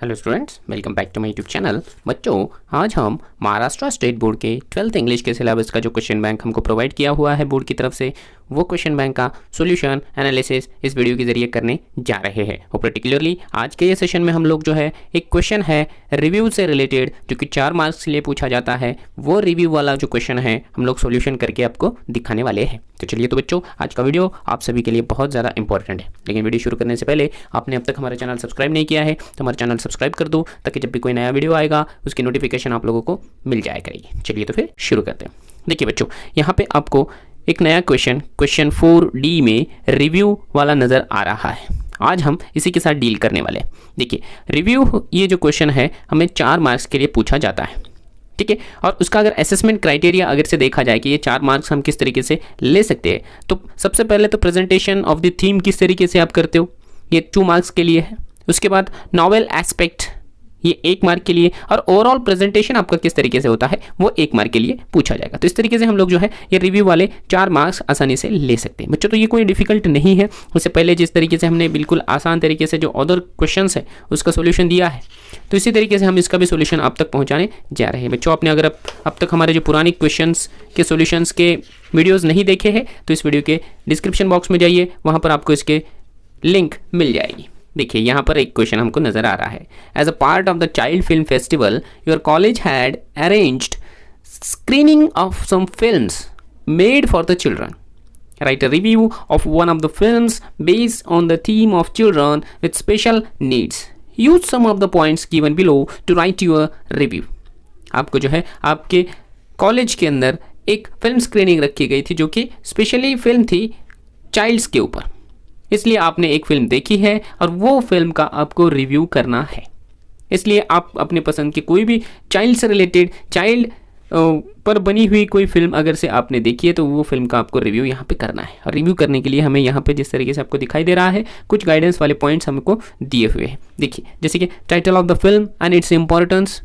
Hello students, welcome back to my YouTube channel. बच्चों, आज हम महाराष्ट्र स्टेट बोर्ड के 12th इंग्लिश के सिलेबस का जो क्वेश्चन बैंक हमको प्रोवाइड किया हुआ है बोर्ड की तरफ से, वो क्वेश्चन बैंक का सॉल्यूशन एनालिसिस इस वीडियो के जरिए करने जा रहे हैं। और पर्टिकुलरली आज के ये सेशन में हम लोग जो है एक क्वेश्चन है रिव्यू से रिलेटेड, जो कि 4 मार्क्स के लिए पूछा जाता है, वो रिव्यू वाला जो क्वेश्चन है हम लोग सॉल्यूशन करके आपको दिखाने वाले हैं। तो चलिए, तो बच्चों आज का वीडियो आप सभी के लिए बहुत ज़्यादा इंपॉर्टेंट है। लेकिन वीडियो शुरू करने से पहले आपने अब तक हमारा चैनल सब्सक्राइब नहीं किया है तो हमारा चैनल सब्सक्राइब कर दो, ताकि जब भी कोई नया वीडियो आएगा उसकी नोटिफिकेशन आप लोगों को मिल जाया करेगी। चलिए तो फिर शुरू करते हैं। देखिए बच्चों, यहाँ पे आपको एक नया क्वेश्चन 4D में रिव्यू वाला नज़र आ रहा है। आज हम इसी के साथ डील करने वाले हैं। देखिए, रिव्यू ये जो क्वेश्चन है हमें 4 मार्क्स के लिए पूछा जाता है, ठीक है। और उसका अगर असेसमेंट क्राइटेरिया अगर से देखा जाए कि ये 4 मार्क्स हम किस तरीके से ले सकते हैं, तो सबसे पहले तो प्रेजेंटेशन ऑफ द थीम किस तरीके से आप करते हो, ये 2 मार्क्स के लिए है। उसके बाद नॉवेल एस्पेक्ट, ये 1 मार्क के लिए। और ओवरऑल प्रेजेंटेशन आपका किस तरीके से होता है वो 1 मार्क के लिए पूछा जाएगा। तो इस तरीके से हम लोग जो है ये रिव्यू वाले 4 मार्क्स आसानी से ले सकते हैं। बच्चों, तो ये कोई डिफिकल्ट नहीं है। उससे पहले जिस तरीके से हमने बिल्कुल आसान तरीके से जो अदर क्वेश्चंस है उसका सोल्यूशन दिया है, तो इसी तरीके से हम इसका भी सोल्यूशन आप तक पहुंचाने जा रहे हैं। बच्चों, आपने अगर अब तक हमारे जो पुरानी क्वेश्चंस के सोल्यूशंस के वीडियोस नहीं देखे हैं तो इस वीडियो के डिस्क्रिप्शन बॉक्स में जाइए, वहां पर आपको इसके लिंक मिल जाएगी। देखिए, यहाँ पर एक क्वेश्चन हमको नजर आ रहा है। As a part of the child film festival your college had arranged screening of some films made for the children. Write a review of one of the films based on the theme of children with special needs. Use some of the points given below to write your review. आपको जो है आपके college के अंदर एक film screening रखी गई थी जो कि स्पेशली फिल्म थी चाइल्ड्स के ऊपर, इसलिए आपने एक फिल्म देखी है और वो फिल्म का आपको रिव्यू करना है। इसलिए आप अपने पसंद की कोई भी चाइल्ड से रिलेटेड, चाइल्ड पर बनी हुई कोई फिल्म अगर से आपने देखी है तो वो फिल्म का आपको रिव्यू यहाँ पे करना है। और रिव्यू करने के लिए हमें यहाँ पे जिस तरीके से आपको दिखाई दे रहा है कुछ गाइडेंस वाले पॉइंट्स हमको दिए हुए हैं। देखिए, जैसे कि title of the film and its importance,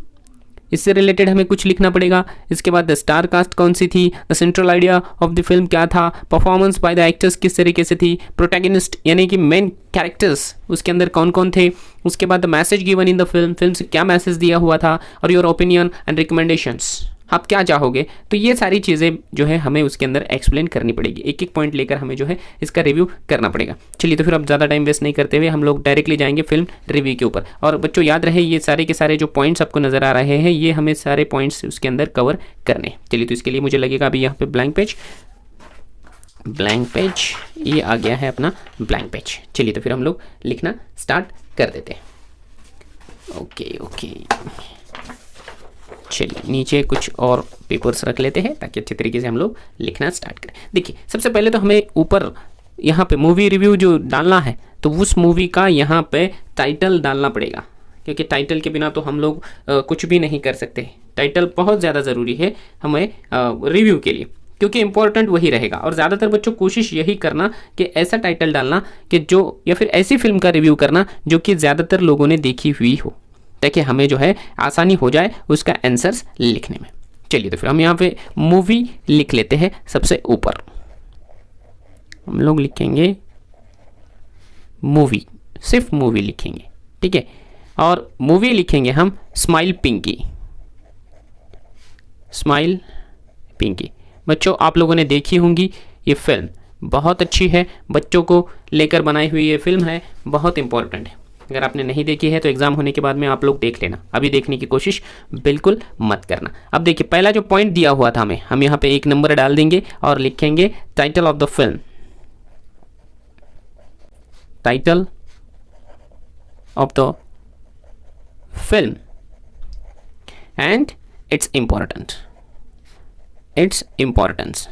इससे रिलेटेड हमें कुछ लिखना पड़ेगा। इसके बाद द स्टार कास्ट कौन सी थी, the central idea of the film क्या था, परफॉर्मेंस बाय द एक्टर्स किस तरीके से थी, प्रोटैगनिस्ट यानी कि मेन कैरेक्टर्स उसके अंदर कौन कौन थे। उसके बाद the message given in the film से क्या मैसेज दिया हुआ था, और योर ओपिनियन एंड रिकमेंडेशंस, आप क्या चाहोगे। तो ये सारी चीज़ें जो है हमें उसके अंदर एक्सप्लेन करनी पड़ेगी। एक एक पॉइंट लेकर हमें जो है इसका रिव्यू करना पड़ेगा। चलिए, तो फिर अब ज़्यादा टाइम वेस्ट नहीं करते हुए हम लोग डायरेक्टली जाएंगे फिल्म रिव्यू के ऊपर। और बच्चों, याद रहे ये सारे के सारे जो पॉइंट्स आपको नज़र आ रहे हैं ये हमें सारे पॉइंट्स उसके अंदर कवर करने। चलिए, तो इसके लिए मुझे लगेगा अभी यहाँ पे ब्लैंक पेज ये आ गया है अपना ब्लैंक पेज। चलिए, तो फिर हम लोग लिखना स्टार्ट कर देते हैं। ओके, चलिए नीचे कुछ और पेपर्स रख लेते हैं ताकि अच्छे तरीके से हम लोग लिखना स्टार्ट करें। देखिए, सबसे पहले तो हमें ऊपर यहाँ पे मूवी रिव्यू जो डालना है तो उस मूवी का यहाँ पे टाइटल डालना पड़ेगा, क्योंकि टाइटल के बिना तो हम लोग कुछ भी नहीं कर सकते। टाइटल बहुत ज़्यादा ज़रूरी है हमें रिव्यू के लिए, क्योंकि इंपॉर्टेंट वही रहेगा। और ज़्यादातर बच्चों कोशिश यही करना कि ऐसा टाइटल डालना कि जो, या फिर ऐसी फिल्म का रिव्यू करना जो कि ज़्यादातर लोगों ने देखी हुई हो, ताकि हमें जो है आसानी हो जाए उसका आंसर्स लिखने में। चलिए, तो फिर हम यहाँ पे मूवी लिख लेते हैं। सबसे ऊपर हम लोग लिखेंगे मूवी, सिर्फ मूवी लिखेंगे, ठीक है। और मूवी लिखेंगे हम स्माइल पिंकी। बच्चों, आप लोगों ने देखी होंगी ये फिल्म, बहुत अच्छी है, बच्चों को लेकर बनाई हुई ये फिल्म है, बहुत इंपॉर्टेंट है। अगर आपने नहीं देखी है तो एग्जाम होने के बाद में आप लोग देख लेना, अभी देखने की कोशिश बिल्कुल मत करना। अब देखिए, पहला जो पॉइंट दिया हुआ था हमें, हम यहाँ पे 1 नंबर डाल देंगे और लिखेंगे title of the film, title of the film and its importance.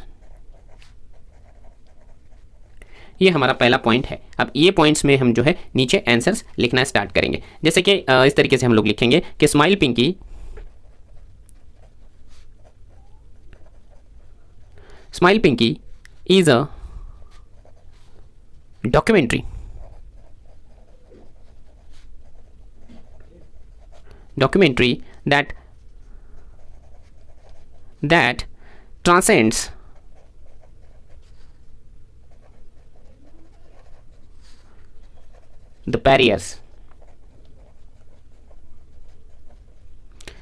ये हमारा पहला पॉइंट है। अब ये पॉइंट्स में हम जो है नीचे आंसर्स लिखना स्टार्ट करेंगे। जैसे कि इस तरीके से हम लोग लिखेंगे कि Smile Pinky is a documentary that transcends the barriers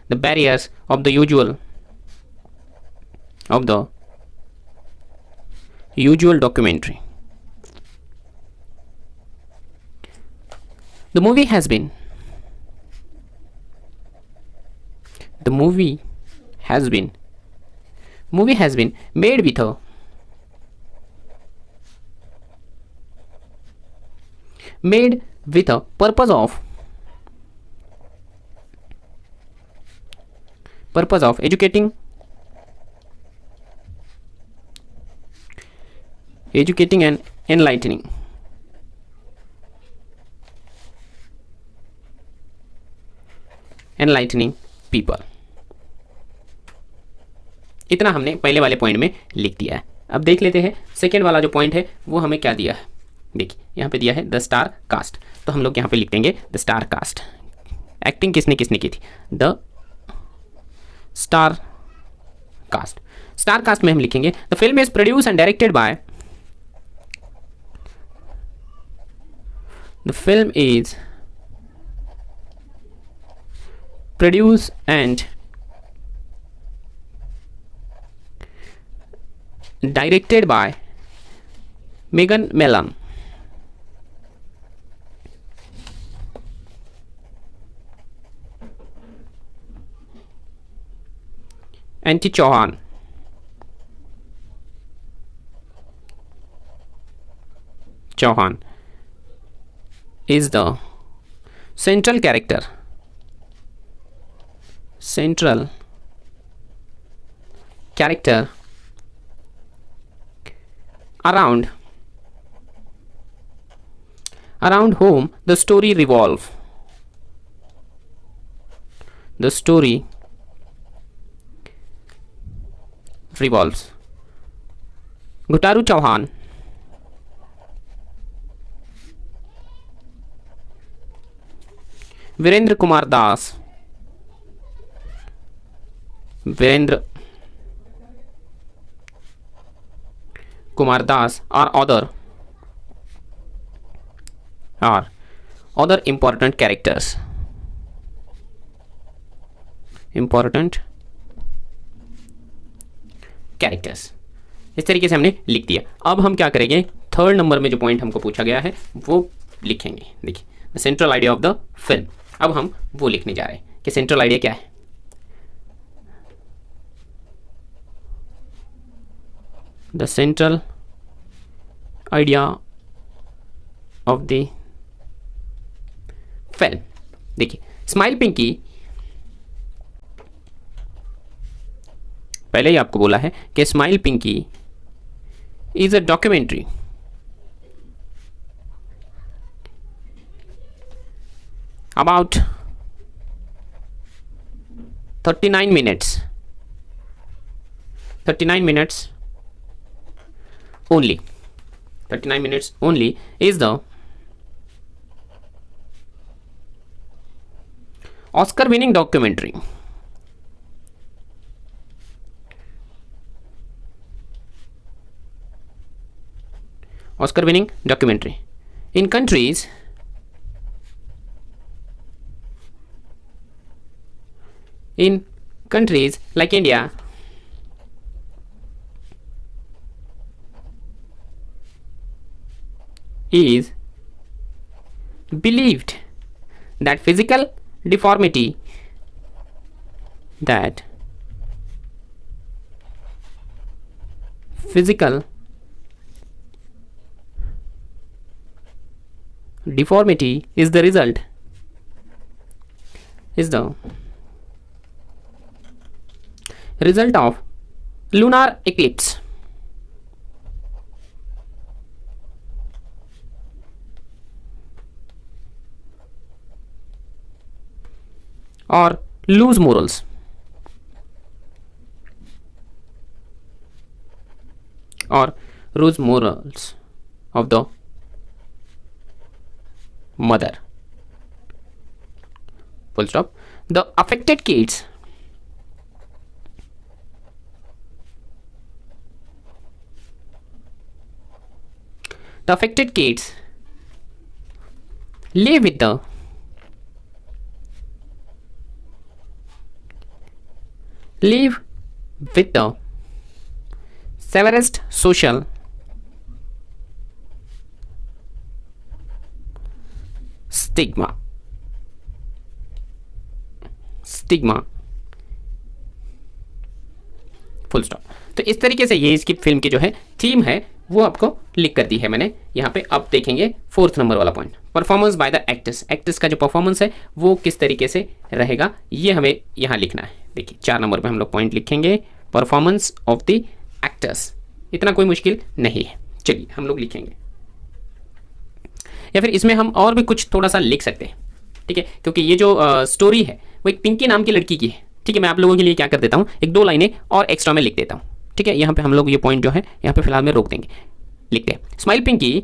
the barriers of the usual documentary. The movie has been made with a purpose of educating and enlightening people. इतना हमने पहले वाले पॉइंट में लिख दिया है। अब देख लेते हैं सेकेंड वाला जो पॉइंट है वो हमें क्या दिया है। देखिए यहाँ पे दिया है द स्टार कास्ट, तो हम लोग यहाँ पे लिख देंगे द स्टार कास्ट। एक्टिंग किसने किसने की थी, the star cast. Star cast में हम लिखेंगे the film is produce and directed by the film is produce and directed by Megan Mellon. Anti Chauhan. Is the central character. Around whom the story revolves. Gutaru Chauhan Virendra Kumar Das are other important characters. इस तरीके से हमने लिख दिया। अब हम क्या करेंगे, थर्ड नंबर में जो पॉइंट हमको पूछा गया है वो लिखेंगे। देखिए the central idea of the film. अब हम वो लिखने जा रहे हैं कि सेंट्रल आइडिया क्या है। The central idea of the film. देखिए स्माइल पिंकी, पहले ही आपको बोला है कि Smile Pinky is a documentary about 39 minutes only. 39 minutes only is the Oscar winning documentary. In countries like India, is believed that physical deformity is the result of lunar eclipse or loose morals of the mother. Full stop. The affected kids live with the live with the severest social stigma full stop. तो इस तरीके से ये इसकी film की जो है theme है वो आपको लिख कर दी है मैंने यहाँ पे। अब देखेंगे 4th नंबर वाला point, performance by the actors. Actors का जो परफॉर्मेंस है वो किस तरीके से रहेगा ये हमें यहाँ लिखना है। देखिए 4 नंबर पे हम लोग पॉइंट लिखेंगे परफॉर्मेंस ऑफ द एक्टर्स। इतना कोई मुश्किल नहीं है, चलिए हम लोग लिखेंगे। या फिर इसमें हम और भी कुछ थोड़ा सा लिख सकते हैं, ठीक है, क्योंकि ये जो स्टोरी है वो एक पिंकी नाम की लड़की की है, ठीक है। मैं आप लोगों के लिए क्या कर देता हूँ, एक 2 लाइनें और एक्स्ट्रा में लिख देता हूँ, ठीक है। यहाँ पे हम लोग ये पॉइंट जो है यहाँ पे फिलहाल में रोक देंगे, लिखते हैं स्माइल पिंकी।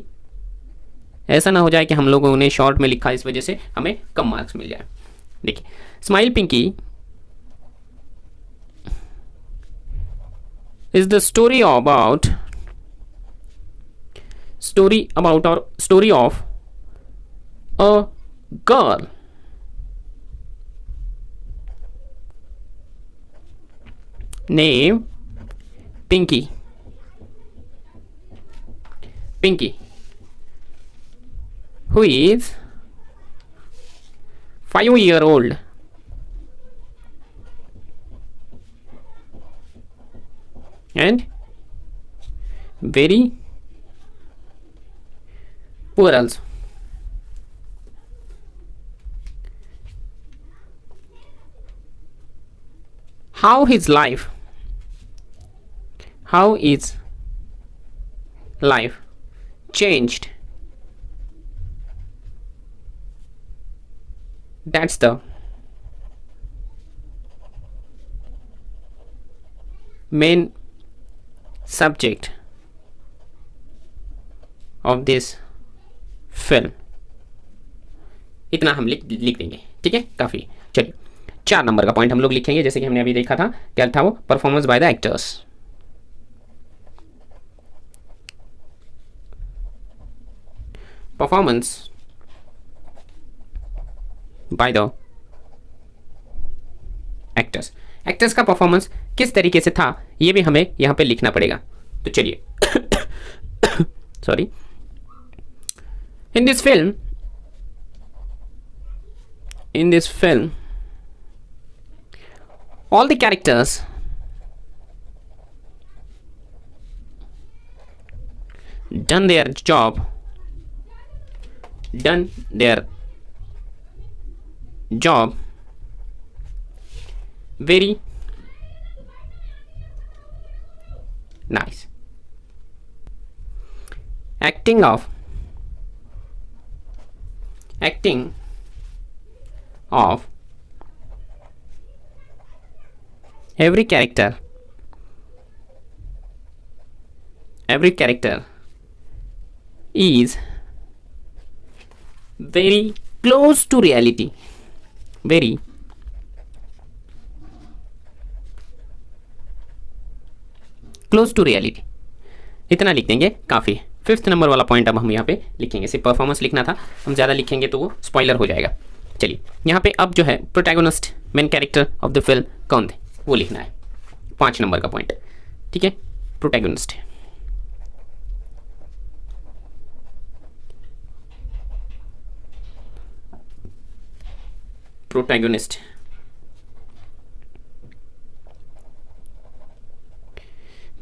ऐसा ना हो जाए कि हम लोगों ने शॉर्ट में लिखा इस वजह से हमें कम मार्क्स मिल जाए। देखिए smile Pinky is the story about और story of a girl name Pinky, who is 5-year-old and very poor also. How is life changed? That's the main subject of this film. इतना हम लिख देंगे, ठीक है, काफी। चलिए 4 नंबर का पॉइंट हम लोग लिखेंगे, जैसे कि हमने अभी देखा था, क्या था वो, performance by the actors. Performance by the actors. Actors का परफॉर्मेंस किस तरीके से था ये भी हमें यहां पे लिखना पड़ेगा। तो चलिए sorry, in this film all the characters done their job very nice. Acting of every character is very close to reality, very close to reality। इतना लिख देंगे काफ़ी। 5th नंबर वाला पॉइंट अब हम यहाँ पे लिखेंगे, सिर्फ परफॉर्मेंस लिखना था, हम ज़्यादा लिखेंगे तो वो स्पॉइलर हो जाएगा। चलिए यहाँ पे अब जो है protagonist, main character of the film कौन थे वो लिखना है, 5 नंबर का पॉइंट, ठीक है। Protagonist,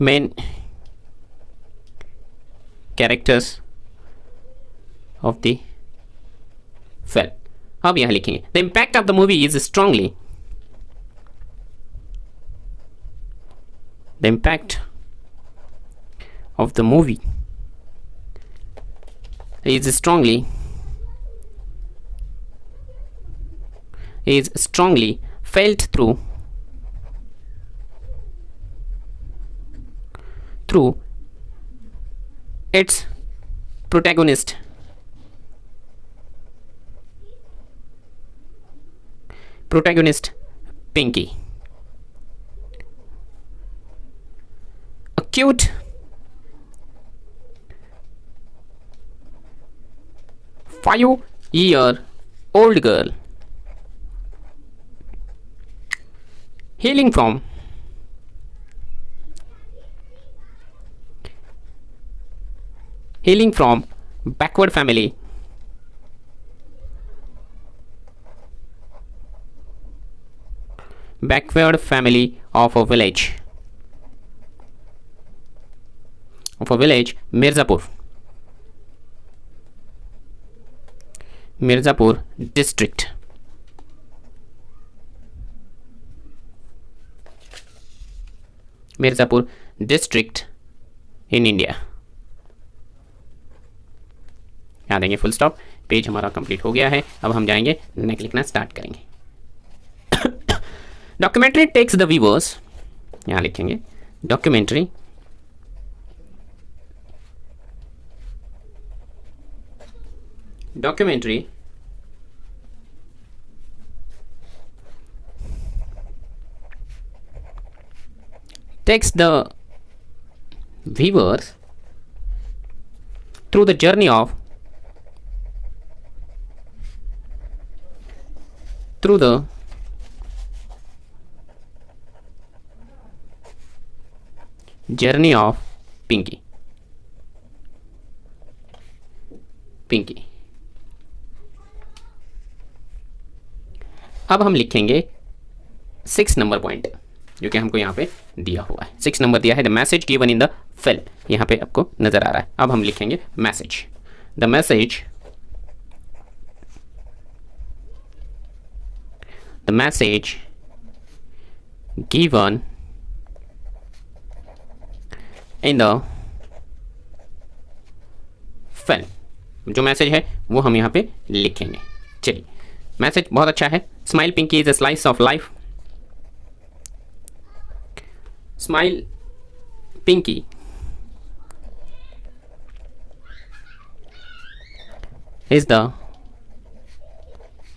main characters of the film. अब यहां लिखेंगे the impact of the movie is strongly, the impact of the movie is strongly felt through its protagonist Pinky. Cute, five-year-old girl hailing from hailing from backward family. Backward family of a village. Mirzapur. Mirzapur district. Mirzapur district in India. यहाँ देंगे full stop. Page हमारा complete हो गया है। अब हम जाएंगे next लिखना स्टार्ट करेंगे। डॉक्यूमेंट्री टेक्स द व्यूअर्स, यहाँ लिखेंगे documentary takes the viewers through the journey of Pinky. अब हम लिखेंगे 6 नंबर पॉइंट जो कि हमको यहाँ पे दिया हुआ है। 6 नंबर दिया है। The message given in the film, यहाँ पे आपको नजर आ रहा है। अब हम लिखेंगे message. The message given in the film, जो मैसेज है वो हम यहाँ पे लिखेंगे। चलिए, मैसेज बहुत अच्छा है। Smile Pinky is a slice of life. Smile Pinky is the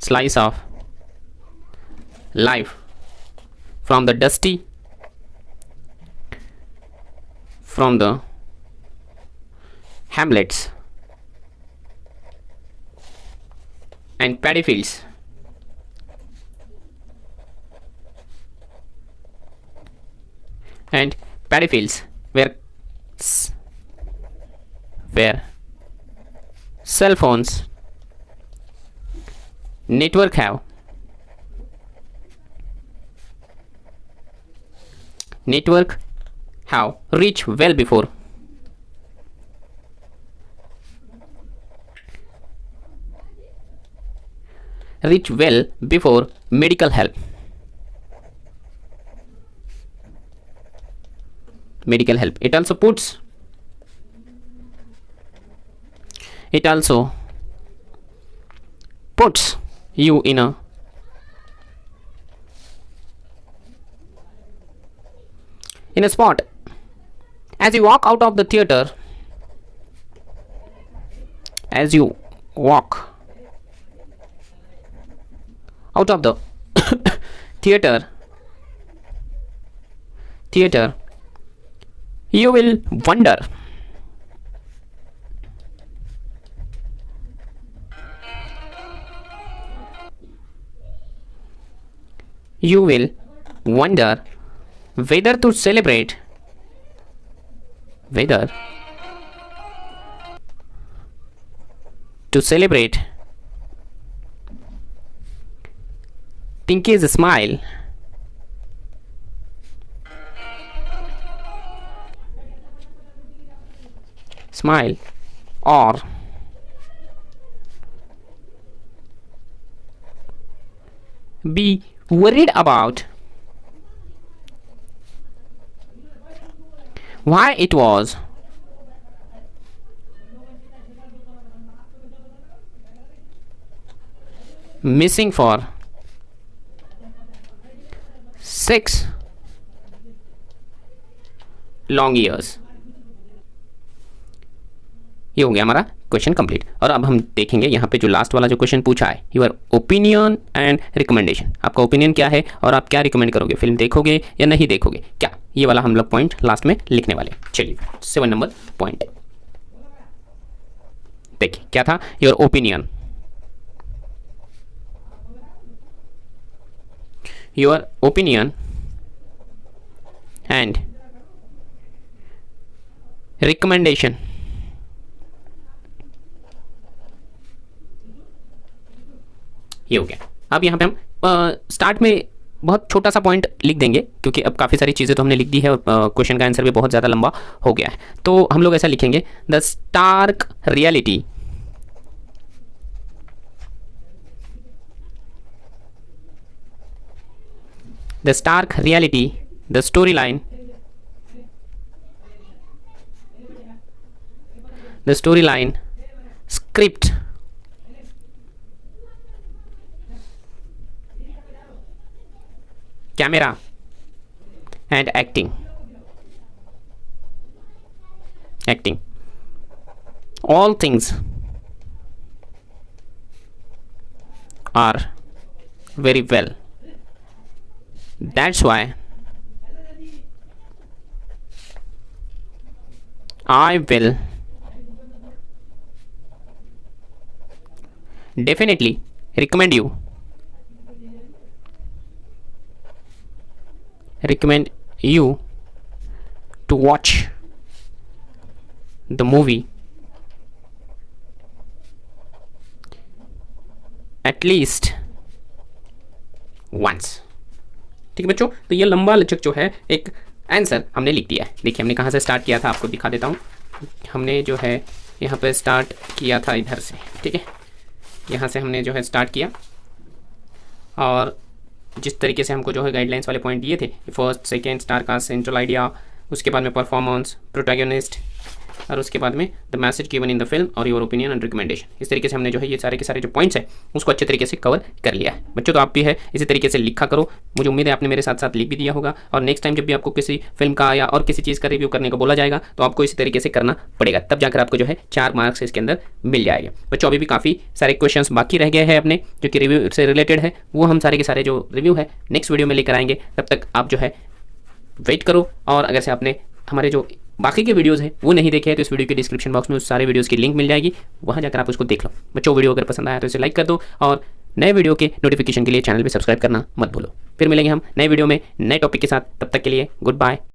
slice of life from the hamlets and paddy fields where cell phones network have reached well before medical help. It also puts you in a spot as you walk out of the theater. Theater, you will wonder whether to celebrate Pinky's smile or be worried about why it was missing for 6 long years। ये हो गया हमारा question complete. और अब हम देखेंगे यहाँ पे जो लास्ट वाला जो क्वेश्चन पूछा है, योर ओपिनियन एंड रिकमेंडेशन। आपका ओपिनियन क्या है और आप क्या रिकमेंड करोगे, फिल्म देखोगे या नहीं देखोगे क्या, ये वाला हम लोग पॉइंट लास्ट में लिखने वाले। चलिए 7 नंबर पॉइंट देखिए क्या था। योर ओपिनियन, एंड रिकमेंडेशन ये हो गया। अब यहाँ पे हम स्टार्ट में बहुत छोटा सा पॉइंट लिख देंगे, क्योंकि अब काफ़ी सारी चीज़ें तो हमने लिख दी है और क्वेश्चन का आंसर भी बहुत ज़्यादा लंबा हो गया है। तो हम लोग ऐसा लिखेंगे, the stark reality the stark reality, the storyline, script, camera and acting, all things are very well. That's why I will definitely recommend you to watch the movie at least once। ठीक है बच्चों, तो ये लंबा लचक जो है एक आंसर हमने लिख दिया है। देखिए हमने कहाँ से स्टार्ट किया था, आपको दिखा देता हूँ। हमने जो है यहाँ पे स्टार्ट किया था इधर से, ठीक है, यहाँ से हमने जो है स्टार्ट किया और जिस तरीके से हमको जो है गाइडलाइंस वाले पॉइंट दिए थे, फर्स्ट सेकेंड, स्टार का सेंट्रल आइडिया, उसके बाद में परफॉर्मेंस, प्रोटैगनिस्ट, और उसके बाद में the message given in the film और योर ओपिनियन एंड रिकमेंडेशन। इस तरीके से हमने जो है ये सारे के सारे जो पॉइंट्स हैं उसको अच्छे तरीके से कवर कर लिया है। बच्चों तो आप भी है इसी तरीके से लिखा करो, मुझे उम्मीद है आपने मेरे साथ साथ लिख भी दिया होगा। और नेक्स्ट टाइम जब भी आपको किसी फिल्म का या और किसी चीज़ का रिव्यू करने को बोला जाएगा तो आपको इसी तरीके से करना पड़ेगा, तब जाकर आपको जो है 4 मार्क्स इसके अंदर मिल जाएगा। बच्चों अभी भी काफ़ी सारे क्वेश्चन बाकी रह गए हैं अपने, जो कि रिव्यू से रिलेटेड है, वो हम सारे के सारे जो रिव्यू है नेक्स्ट वीडियो में लेकर आएंगे। तब तक आप जो है वेट करो, और अगर से आपने हमारे जो बाकी के वीडियोस हैं वो नहीं देखे हैं तो इस वीडियो के डिस्क्रिप्शन बॉक्स में उस सारे वीडियोस की लिंक मिल जाएगी, वहां जाकर आप उसको देख लो। बच्चों वीडियो अगर पसंद आया तो इसे लाइक कर दो, और नए वीडियो के नोटिफिकेशन के लिए चैनल भी सब्सक्राइब करना मत भूलो। फिर मिलेंगे हम नए वीडियो में नए टॉपिक के साथ, तब तक के लिए गुड बाय।